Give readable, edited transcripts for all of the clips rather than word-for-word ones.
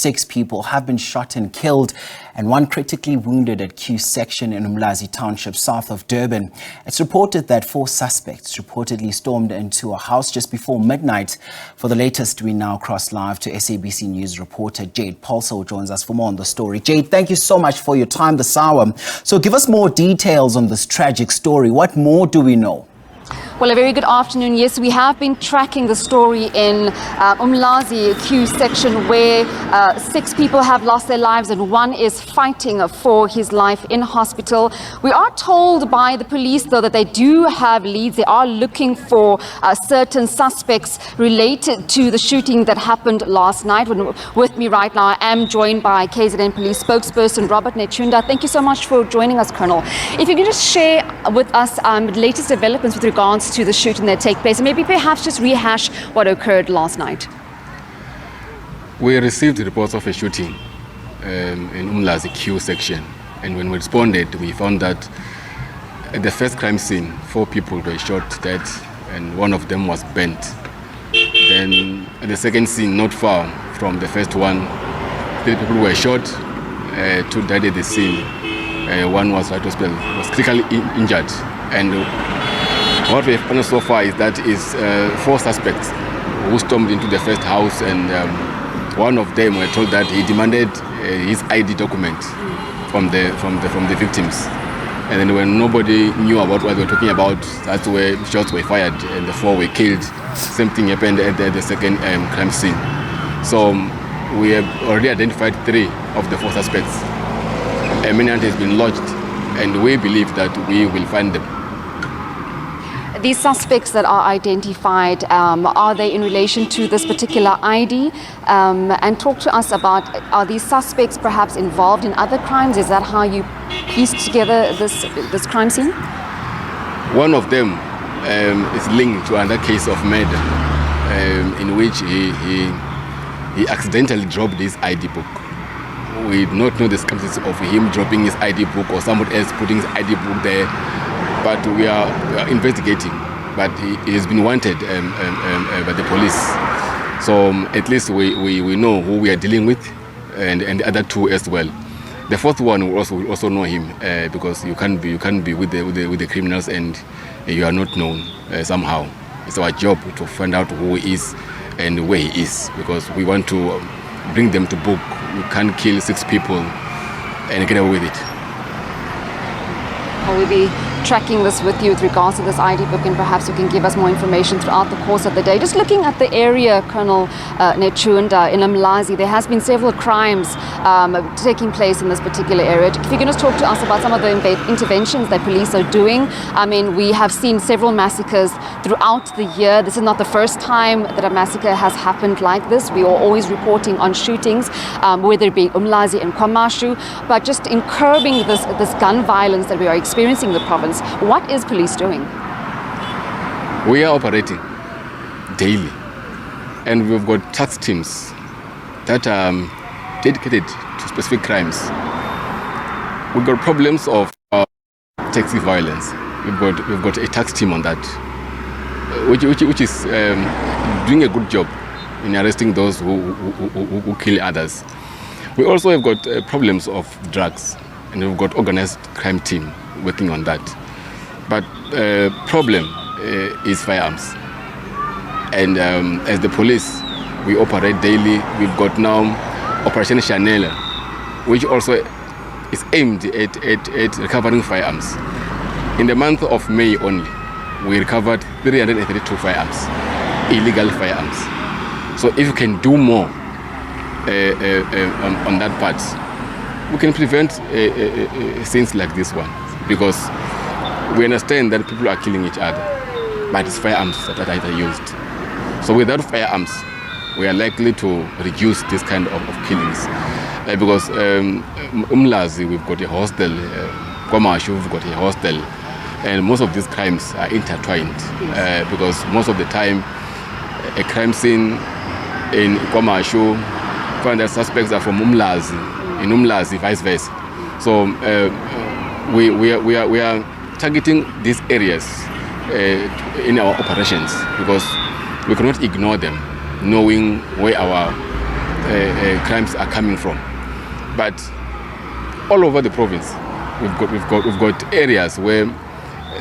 6 people have been shot and killed and 1 critically wounded at Q section in Umlazi township south of Durban. It's reported that 4 suspects reportedly stormed into a house just before midnight. For the latest, we now cross live to SABC News reporter Jade Paulse, who joins us for more on the story. Jade, thank you so much for your time this hour. So give us more details on this tragic story. What more do we know? Well, a very good afternoon. Yes, we have been tracking the story in Umlazi Q section where 6 people have lost their lives and 1 is fighting for his life in hospital. We are told by the police, though, that they do have leads. They are looking for certain suspects related to the shooting that happened last night. With me right now, I am joined by KZN Police spokesperson Robert Nechunda. Thank you so much for joining us, Colonel. If you can just share with us the latest developments with regards to the shooting that take place, and maybe perhaps just rehash what occurred last night. We received reports of a shooting in Umlazi Q section, and when we responded, we found that at the first crime scene, 4 people were shot dead, and 1 of them was burnt. Then at the second scene, not far from the first one, 3 people were shot, 2 died at the scene. 1 was right hospital, was critically injured, and what we have found so far is that 4 suspects who stormed into the first house, and 1 of them were told that he demanded his ID document from the victims. And then when nobody knew about what they were talking about, that's where shots were fired and the 4 were killed. Same thing happened at the second crime scene. So we have already identified 3 of the 4 suspects. A manhunt has been lodged, and we believe that we will find them. These suspects that are identified, are they in relation to this particular ID? And talk to us about, are these suspects perhaps involved in other crimes? Is that how you pieced together this crime scene? 1 of them is linked to another case of murder in which he accidentally dropped his ID book. We do not know the circumstances of him dropping his ID book or somebody else putting his ID book there. But we are investigating. But he has been wanted by the police. So at least we know who we are dealing with, and the other 2 as well. The 4th one we also know him because you can't be with the criminals and you are not known somehow. It's our job to find out who he is and where he is, because we want to bring them to book. You can't kill 6 people and get away with it. Will we be tracking this with you with regards to this ID book, and perhaps you can give us more information throughout the course of the day? Just looking at the area, Colonel Nechunda, in Umlazi, there has been several crimes taking place in this particular area. If you can just talk to us about some of the interventions that police are doing. I mean, we have seen several massacres throughout the year. This is not the first time that a massacre has happened like this. We are always reporting on shootings, whether it be Umlazi and KwaMashu, but just in curbing this gun violence that we are experiencing in the province. What is police doing? We are operating daily, and we've got task teams that are dedicated to specific crimes. We've got problems of taxi violence. We've got a task team on that, which is doing a good job in arresting those who kill others. We also have got problems of drugs, and we've got organized crime team working on that. But problem is firearms. And as the police, we operate daily. We've got now Operation Chanel, which also is aimed at recovering firearms. In the month of May only, we recovered 332 firearms, illegal firearms. So if you can do more on that part, we can prevent scenes like this one, because we understand that people are killing each other, but it's firearms that are used. So without firearms, we are likely to reduce this kind of killings. Because Umlazi, we've got a hostel, KwaMashu, we've got a hostel, and most of these crimes are intertwined. Because most of the time, a crime scene in KwaMashu, find that suspects are from Umlazi, in Umlazi, vice versa. So we are targeting these areas in our operations, because we cannot ignore them, knowing where our crimes are coming from. But all over the province, we've got areas where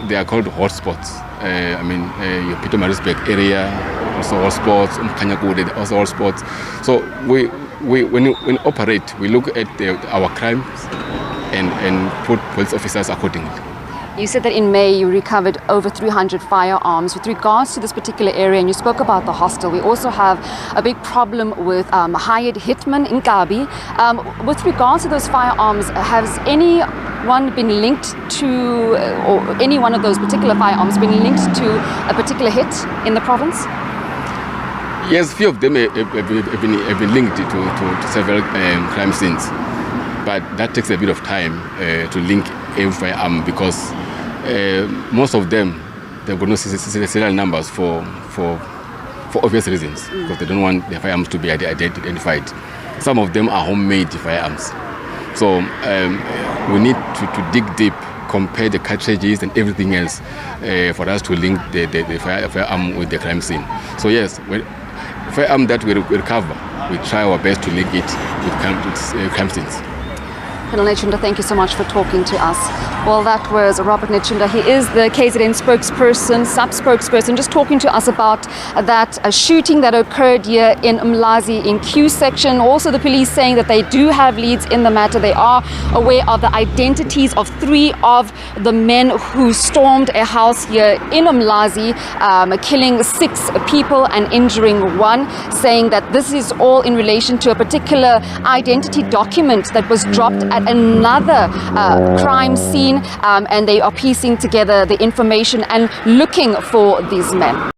they are called hotspots. Your Pietermaritzburg area, also hotspots, Kanyagode, also hotspots. So when we operate, we look at our crimes and put police officers accordingly. You said that in May you recovered over 300 firearms. With regards to this particular area, and you spoke about the hostel, we also have a big problem with hired hitmen in Kabi. With regards to those firearms, has anyone been linked to, or any one of those particular firearms been linked to a particular hit in the province? Yes, few of them have been linked to several crime scenes. But that takes a bit of time to link every firearm, because most of them, they've got no serial numbers for obvious reasons, because they don't want their firearms to be identified. Some of them are homemade firearms. So we need to dig deep, compare the cartridges and everything else for us to link the firearm with the crime scene. So yes, firearm that we recover, we try our best to link it with crime scenes. Colonel Nechunda, thank you so much for talking to us. Well, that was Robert Nechunda. He is the KZN spokesperson, sub-spokesperson, just talking to us about that shooting that occurred here in Umlazi in Q section. Also, the police saying that they do have leads in the matter. They are aware of the identities of 3 of the men who stormed a house here in Umlazi, killing 6 people and injuring 1, saying that this is all in relation to a particular identity document that was dropped at another crime scene, and they are piecing together the information and looking for these men.